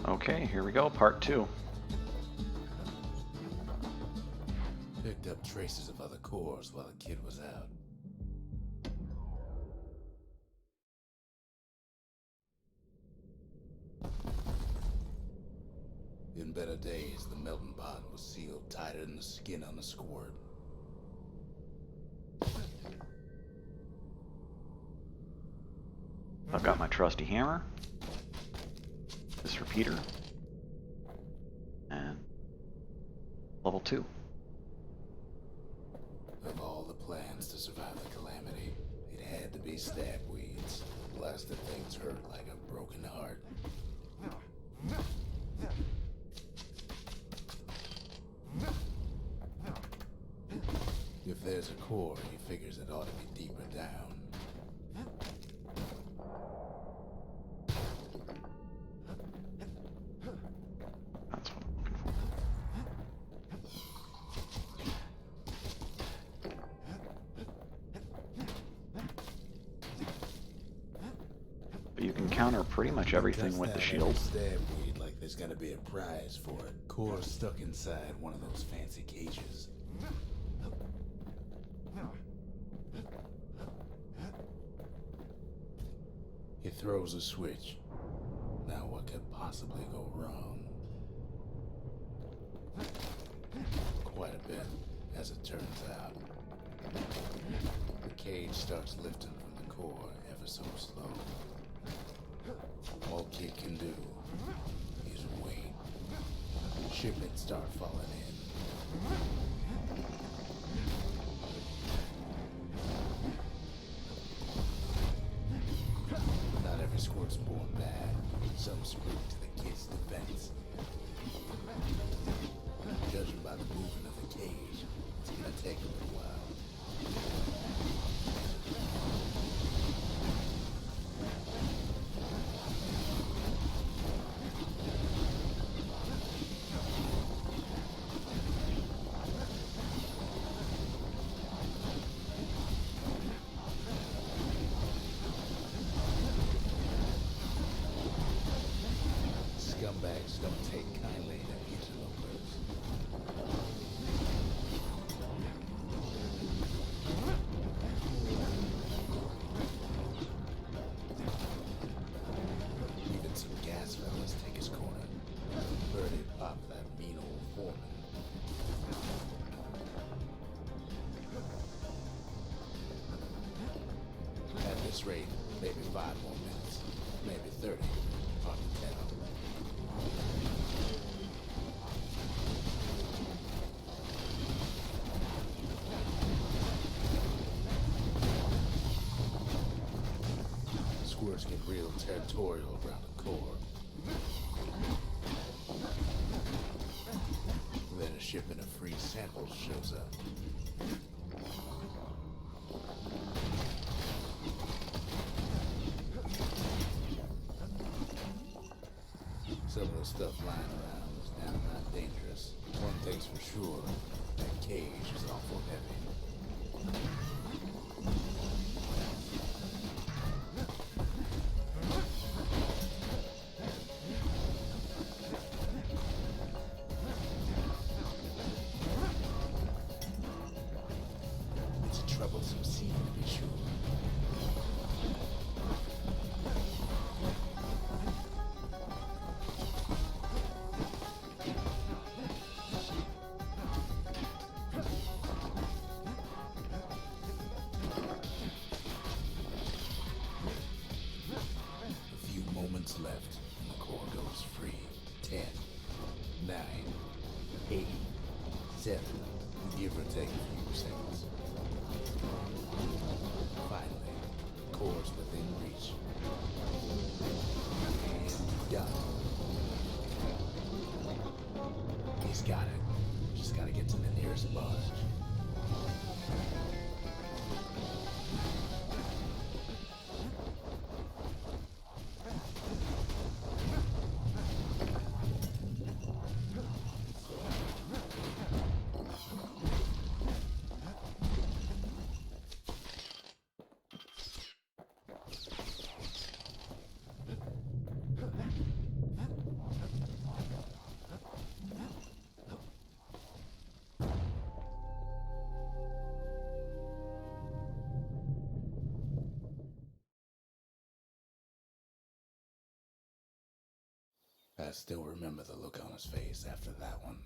Okay, here we go, part 2. Picked up traces of other cores while the kid was out. In better days, the melting pot was sealed tighter than the skin on a squirt. I've got my trusty hammer. This repeater. And level 2. Of all the plans to survive the calamity, it had to be stab weeds. Blasted things hurt like a broken heart. If there's a core, he figures it ought to be deeper down. That's what I'm looking for. But you can counter pretty much everything with the shield. Stab weed like there's gonna be a prize for it. Core stuck inside one of those fancy cages. He throws a switch. Now what could possibly go wrong? Quite a bit, as it turns out. The cage starts lifting from the core ever so slow. All Kid can do is wait. Shipments start falling in. Not every squirt's born bad. Some spring to the kid's defense. Judging by the movement of the cage, it's gonna take a little while. Scumbags don't take kindly to interlopers. Even some gas fellas take his corner. Birdie pop that mean old foreman. At this rate, maybe 5 more minutes, maybe 30, hard to tell. Squirts get real territorial around the core. Then a shipment of free samples shows up. Some of the stuff lying around is downright dangerous. One thing's for sure, that cage is awful heavy. It's a troublesome scene to be sure. A few moments left, and the core goes free. 10, 9, 8, 7, give or take a few seconds. Finally, the core's within reach. And done. He's got it. Just gotta get to the nearest barge. I still remember the look on his face after that one.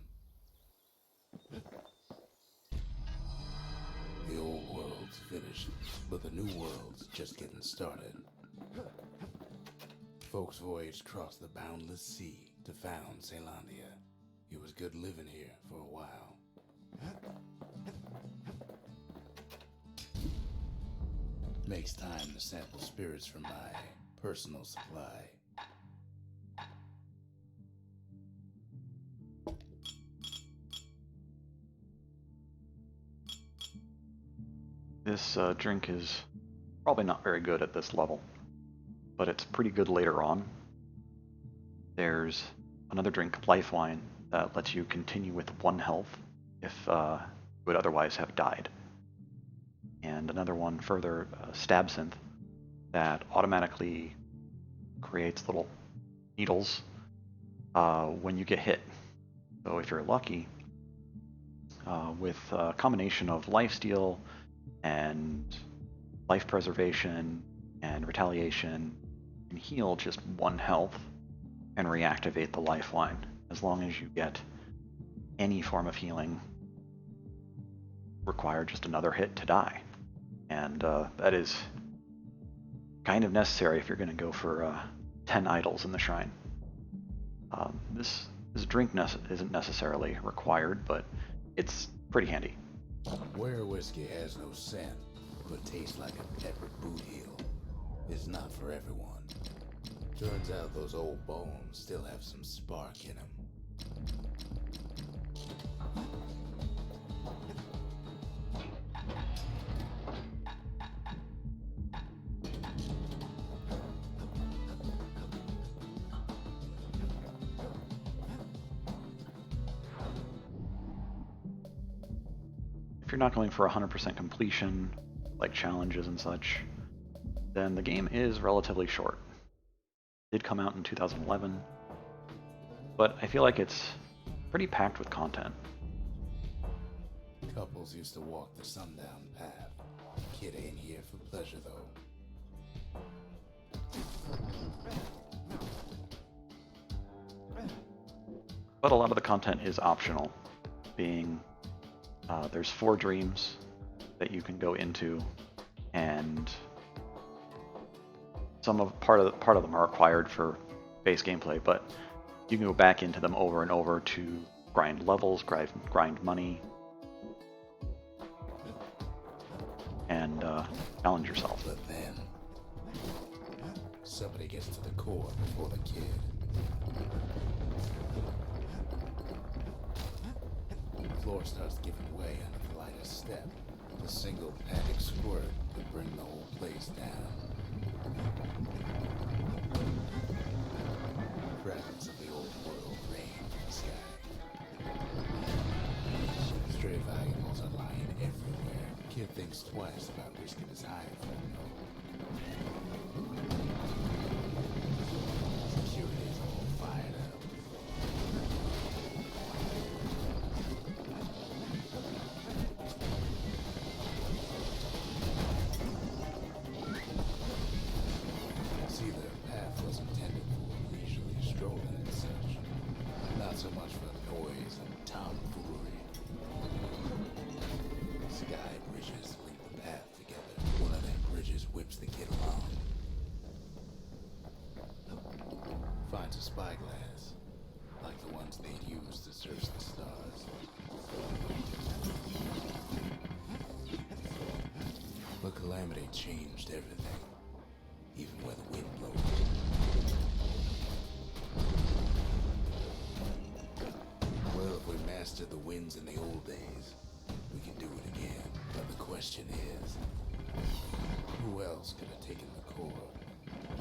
The old world's finished, but the new world's just getting started. Folks voyaged across the boundless sea to found Caelandia. It was good living here for a while. Makes time to sample spirits from my personal supply. This drink is probably not very good at this level, but it's pretty good later on. There's another drink, Life Wine, that lets you continue with 1 health if you would otherwise have died. And another one further, Stabsynth, that automatically creates little needles when you get hit. So if you're lucky, with a combination of lifesteal and life preservation and retaliation, and heal just 1 health and reactivate the lifeline as long as you get any form of healing. Require just another hit to die, and that is kind of necessary if you're going to go for 10 idols in the shrine. This drink isn't necessarily required, but it's pretty handy. Where whiskey has no scent, but tastes like a peppered boot heel, is not for everyone. Turns out those old bones still have some spark in them. If you're not going for 100% completion, like challenges and such, then the game is relatively short. It did come out in 2011, but I feel like it's pretty packed with content. Couples used to walk the sundown path. Kid ain't here for pleasure, though. But a lot of the content is optional, being there's 4 dreams that you can go into, and part of them are required for base gameplay, but you can go back into them over and over to grind levels, grind money, and challenge yourself. But then, somebody gets to the core before the kid. The floor starts giving way under the lightest step. A single panic squirt could bring the whole place down. Fragments of the old world rain from the sky. Stray valuables are lying everywhere. Kid thinks twice about risking his hide for them. Security's all fired up. See, the path was intended for leisurely strolling and such. Not so much for noise and tomfoolery. Sky bridges link the path together. One of them bridges whips the kid along. Finds a spyglass, like the ones they'd use to search the stars. But calamity changed everything, even where the wind blows. Well, if we mastered the winds in the old days, we can do it again. But the question is, who else could have taken the core?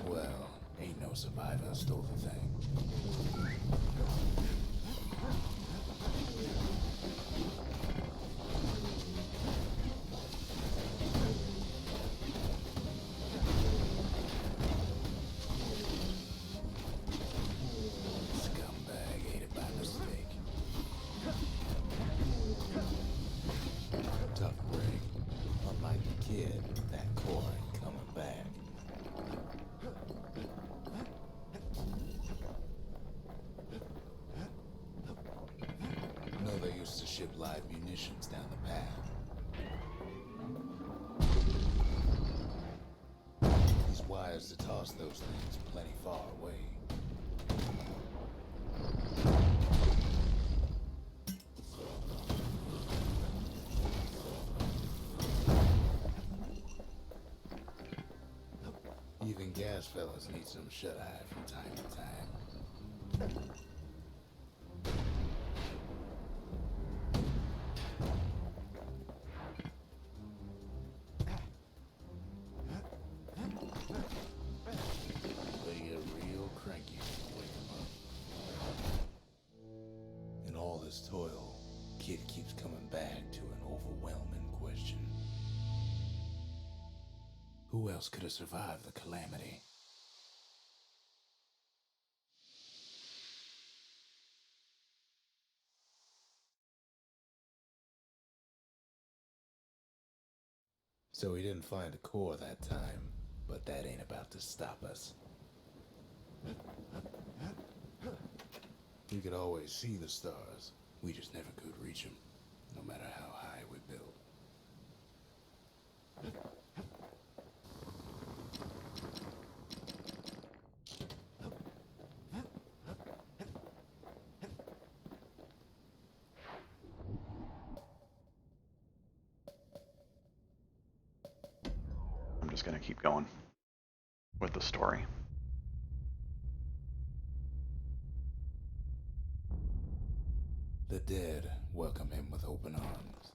Well, ain't no survivor stole the thing. Scumbag ate it by mistake. Tough break. Unlike the kid, that core ain't coming back. missions down the path. He's wise to toss those things plenty far away. Even gas fellas need some shut-eye from time to time. They get real cranky when you wake them up. In all this toil, Kid keeps coming back to an overwhelming question. Who else could have survived the calamity? So he didn't find a core that time, but that ain't about to stop us. We could always see the stars. We just never could reach them, no matter how high we built. I'm just going to keep going with the story. The dead welcome him with open arms.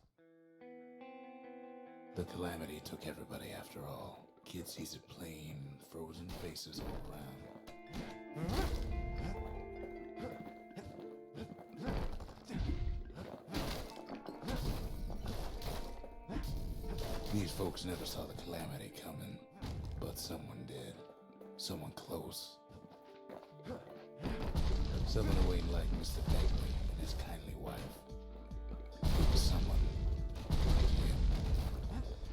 The calamity took everybody after all. Kid sees it plain, frozen faces all around. These folks never saw the calamity coming, but someone did. Someone close. Someone who ain't like Mr. Begley and his kindly wife. It was someone like him.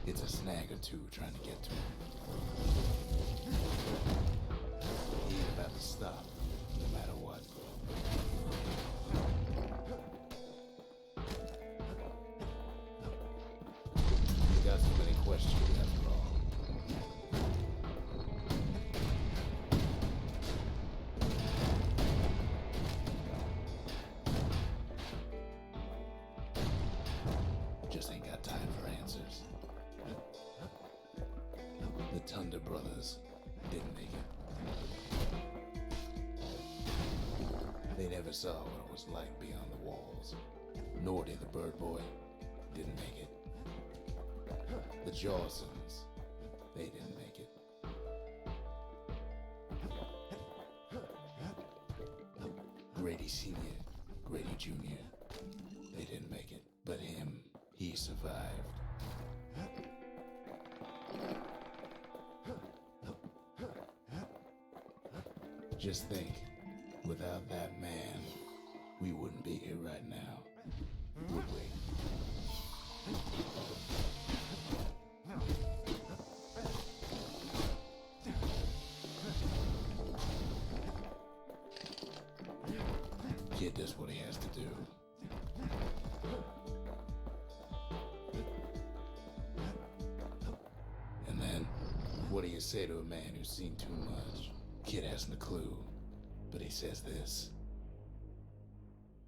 It's a snag or two trying to get to him. He ain't about to stop, no matter what. He's got so many questions after all. Just ain't got time for answers. The Thunder Brothers didn't make it. They never saw what it was like beyond the walls. Nor did the Bird Boy. Didn't make it. The Jawsons, they didn't make it. Grady Sr., Grady Jr., they didn't make it. But him, he survived. Just think, without that man, we wouldn't be here right now, would we? Kid does what he has to do. And then, what do you say to a man who's seen too much? Kid hasn't a clue, but he says this.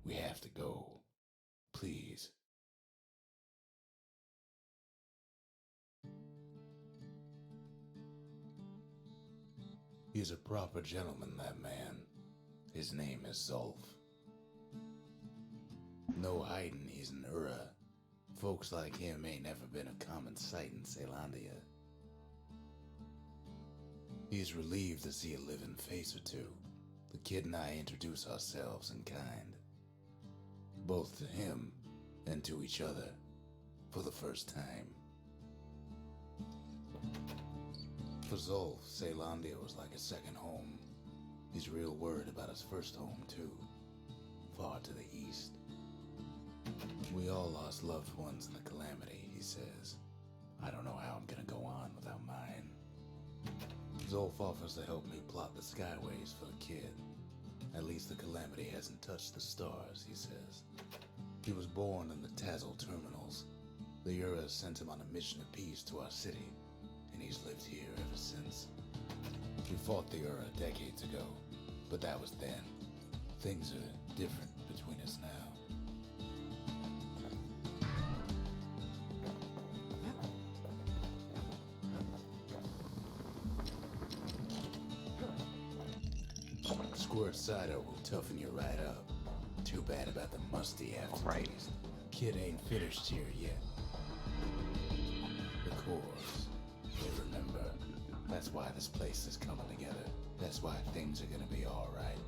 We have to go. Please. He's a proper gentleman, that man. His name is Zolf. No hiding he's an Ura. Folks like him ain't never been a common sight in Caelondia. He's relieved to see a living face or two. The kid and I introduce ourselves in kind. Both to him and to each other for the first time. For Zolf, Caelondia was like a second home. He's real worried about his first home too, far to the east. We all lost loved ones in the calamity, he says. I don't know how I'm gonna go on without mine. Zolf offers to help me plot the skyways for the kid. At least the calamity hasn't touched the stars, he says. He was born in the Tazzle terminals. The Ura sent him on a mission of peace to our city, and he's lived here ever since. We fought the Ura decades ago, but that was then. Things are different between us now. Squirt cider will toughen you right up. Too bad about the musty aftertaste. Right. Kid ain't finished here yet. The cores. They remember. That's why this place is coming together. That's why things are gonna be alright.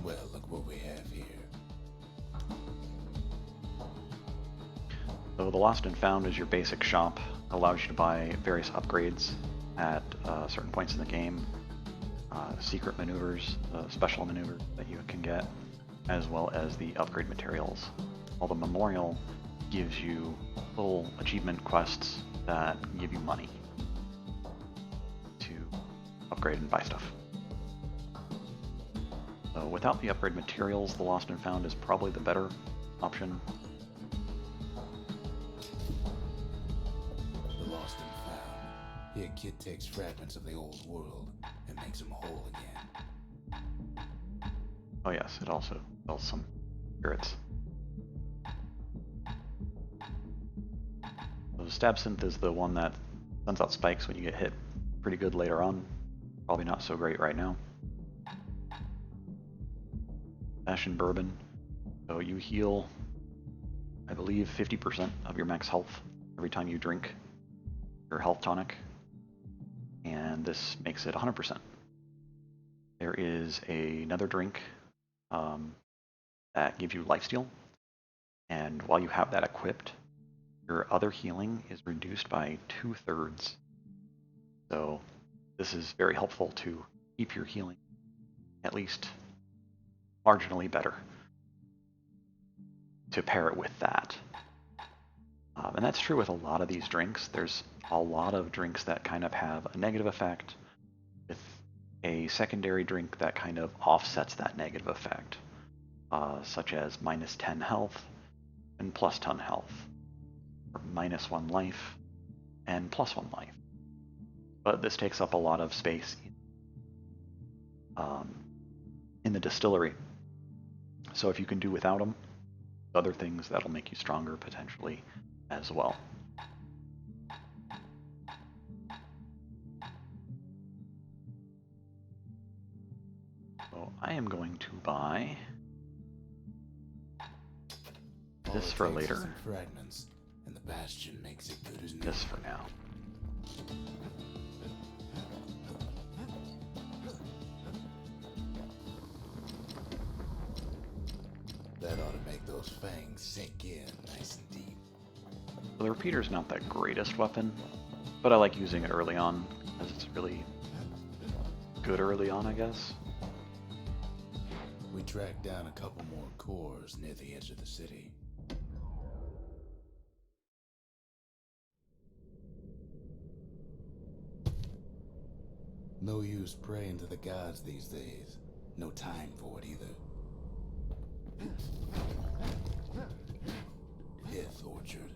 Well, look what we have here. So the Lost and Found is your basic shop. Allows you to buy various upgrades at certain points in the game. Secret maneuvers, special maneuvers that you can get, as well as the upgrade materials. While the Memorial gives you little achievement quests that give you money to upgrade and buy stuff. So without the upgrade materials, the Lost and Found is probably the better option. The Lost and Found. Here, kid takes fragments of the old world and makes them whole again. Oh yes, it also sells some spirits. So Stab Synth is the one that sends out spikes when you get hit pretty good later on. Probably not so great right now. Bastion Bourbon. So you heal, I believe, 50% of your max health every time you drink your health tonic. And this makes it 100%. There is another drink that gives you lifesteal, and while you have that equipped, your other healing is reduced by 2/3. So this is very helpful to keep your healing at least marginally better to pair it with that. And that's true with a lot of these drinks. There's a lot of drinks that kind of have a negative effect with a secondary drink that kind of offsets that negative effect, such as minus 10 health and plus 10 health, or minus 1 life and plus 1 life. But this takes up a lot of space in the distillery. So if you can do without them, other things that'll make you stronger potentially as well. So I am going to buy this for later. Fragments, and the Bastion makes it good as new. This for now. That ought to make those fangs sink in nice and deep. So the repeater's not the greatest weapon, but I like using it early on because it's really good early on, I guess. We tracked down a couple more cores near the edge of the city. No use praying to the gods these days. No time for it either. Pith Orchard.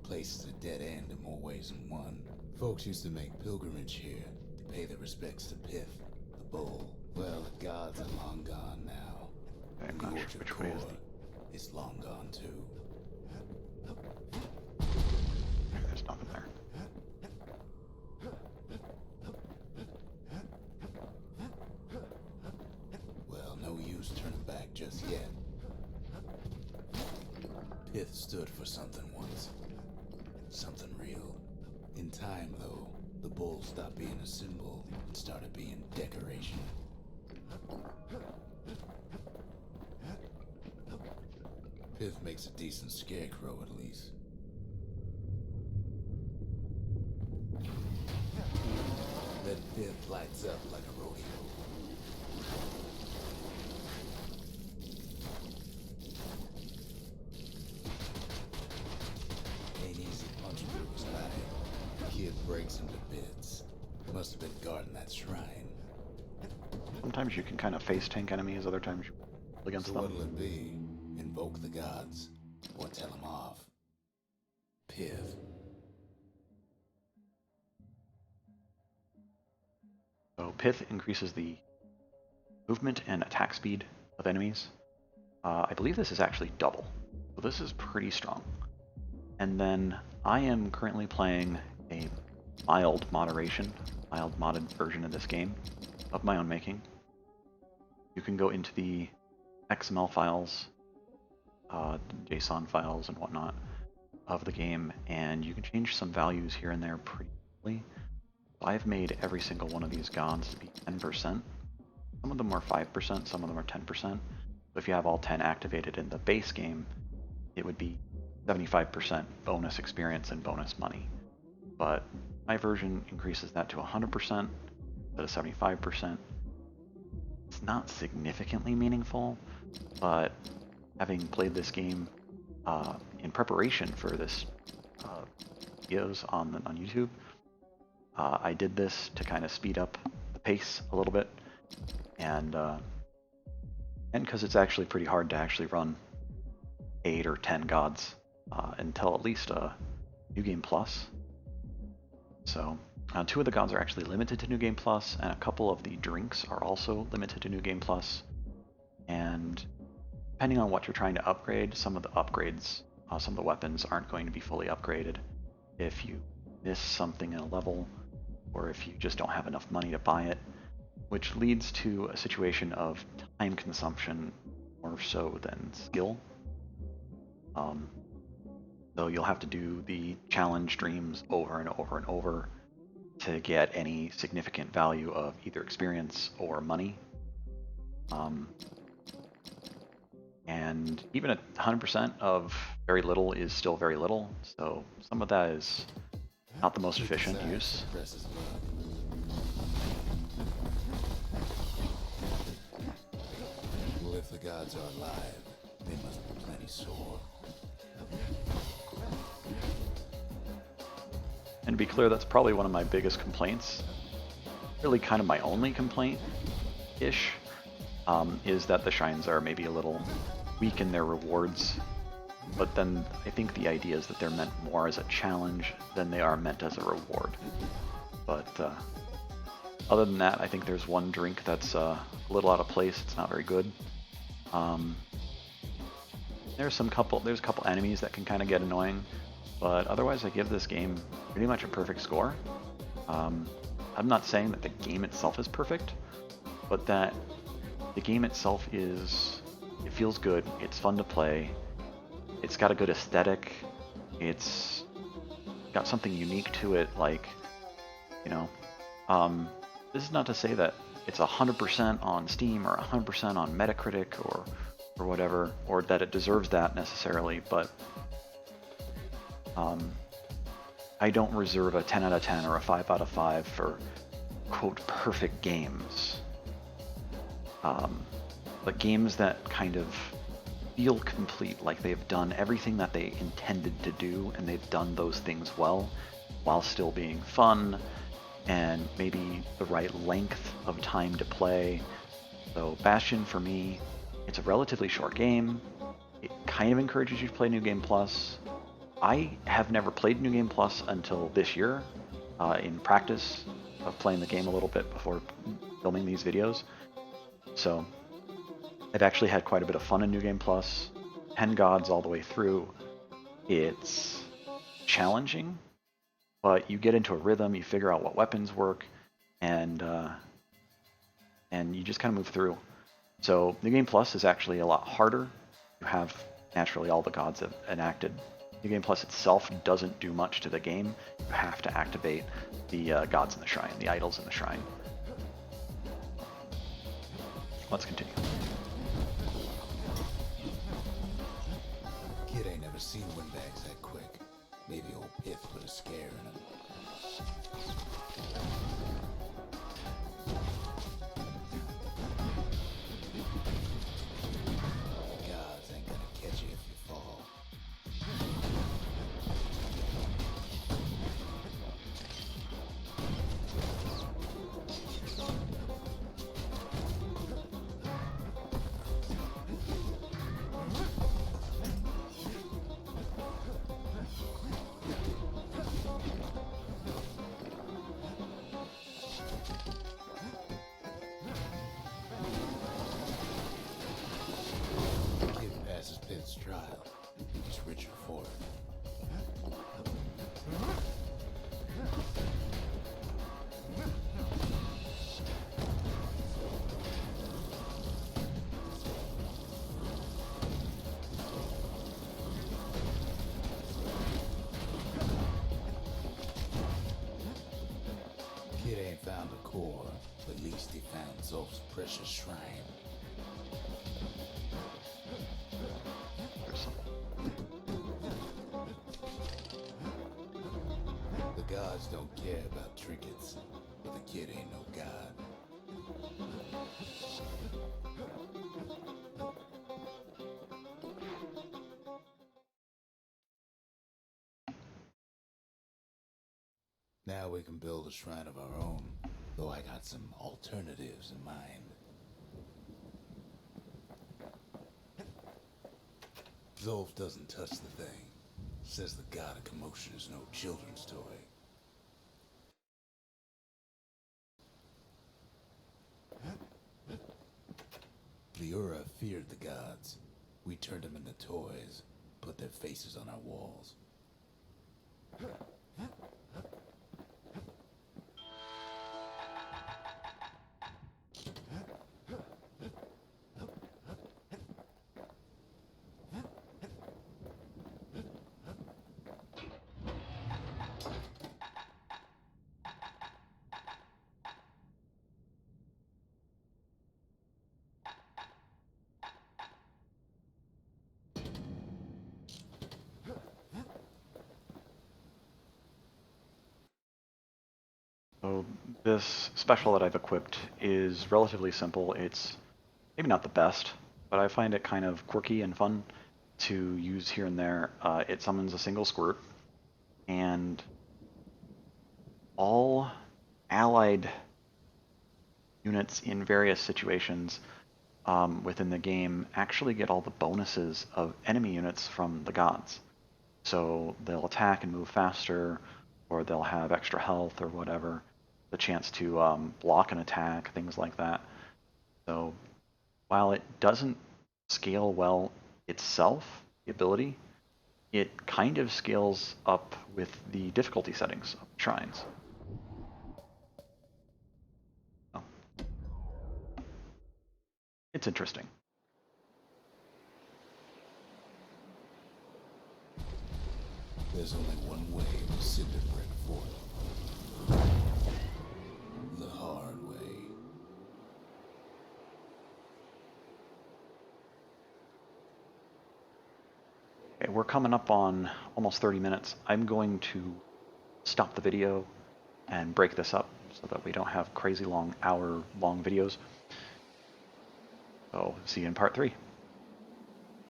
Place is a dead end in more ways than one. Folks used to make pilgrimage here to pay their respects to Pith, the bull. Well, the gods are long gone now. I'm The not sure Orchard which way is core is long gone too. There's nothing there. Well, no use turning back just yet. Pith stood for something once. Something real. In time, though, the bull stopped being a symbol and started being decoration. Pith makes a decent scarecrow, at least. Then Pith lights up like a rodeo. Ain't easy punching through his body. Kid breaks him to bits. Must have been guarding that shrine. Sometimes you can kind of face tank enemies, other times you against So them. what'll it be? Invoke the gods, or tell them off? Pith. So Pith increases the movement and attack speed of enemies. I believe this is actually double, so this is pretty strong. And then I am currently playing a mild modded version of this game of my own making. You can go into the XML files, JSON files and whatnot of the game, and you can change some values here and there pretty easily. I've made every single one of these gods to be 10%. Some of them are 5%, some of them are 10%. If you have all 10 activated in the base game, it would be 75% bonus experience and bonus money. But my version increases that to 100% instead of 75%. It's not significantly meaningful, but having played this game in preparation for this videos on YouTube, I did this to kind of speed up the pace a little bit, and because it's actually pretty hard to actually run 8 or 10 gods until at least New Game Plus. So 2 of the gods are actually limited to New Game Plus, and a couple of the drinks are also limited to New Game Plus. And depending on what you're trying to upgrade, some of the upgrades, some of the weapons aren't going to be fully upgraded if you miss something in a level, or if you just don't have enough money to buy it, which leads to a situation of time consumption more so than skill. So you'll have to do the challenge streams over and over and over to get any significant value of either experience or money. And even at 100% of very little is still very little, so some of that is not the most efficient use. Well, if the gods are alive, they must be plenty sore. And to be clear, that's probably one of my biggest complaints. Really kind of my only complaint-ish, is that the shrines are maybe a little weak in their rewards. But then I think the idea is that they're meant more as a challenge than they are meant as a reward. But other than that, I think there's one drink that's a little out of place. It's not very good. There's a couple enemies that can kind of get annoying, but otherwise I give this game pretty much a perfect score. I'm not saying that the game itself is perfect, but that the game itself it feels good, it's fun to play, it's got a good aesthetic, it's got something unique to it, like, this is not to say that it's 100% on Steam or 100% on Metacritic or whatever, or that it deserves that necessarily, but I don't reserve a 10 out of 10 or a 5 out of 5 for, quote, perfect games. But games that kind of feel complete, like they've done everything that they intended to do, and they've done those things well, while still being fun, and maybe the right length of time to play. So Bastion, for me, it's a relatively short game. It kind of encourages you to play New Game Plus. I have never played New Game Plus until this year, in practice of playing the game a little bit before filming these videos. So I've actually had quite a bit of fun in New Game Plus. 10 gods all the way through. It's challenging, but you get into a rhythm, you figure out what weapons work, and you just kind of move through. So New Game Plus is actually a lot harder. You have naturally all the gods enacted. New Game Plus itself doesn't do much to the game. You have to activate the gods in the shrine, the idols in the shrine. Let's continue. Kid ain't never seen windbags that quick. Maybe old Pith put a scare in him. Gods ain't gonna catch you if you fall. At least he found Zolf's precious shrine. There's some. The gods don't care about trinkets, but the kid ain't no god. Now we can build a shrine of our own, though I got some alternatives in mind. Zolf doesn't touch the thing. Says the god of commotion is no children's toy. The Ura feared the gods. We turned them into toys, put their faces on our walls. So this special that I've equipped is relatively simple. It's maybe not the best, but I find it kind of quirky and fun to use here and there. It summons a single squirt, and all allied units in various situations within the game actually get all the bonuses of enemy units from the gods. So they'll attack and move faster, or they'll have extra health or whatever, the chance to block an attack, things like that. So while it doesn't scale well itself, the ability, it kind of scales up with the difficulty settings of shrines. So, it's interesting. There's only one way to Cinderbread Fort. The hard way. Okay, we're coming up on almost 30 minutes. I'm going to stop the video and break this up so that we don't have crazy long, hour-long videos. So see you in part 3.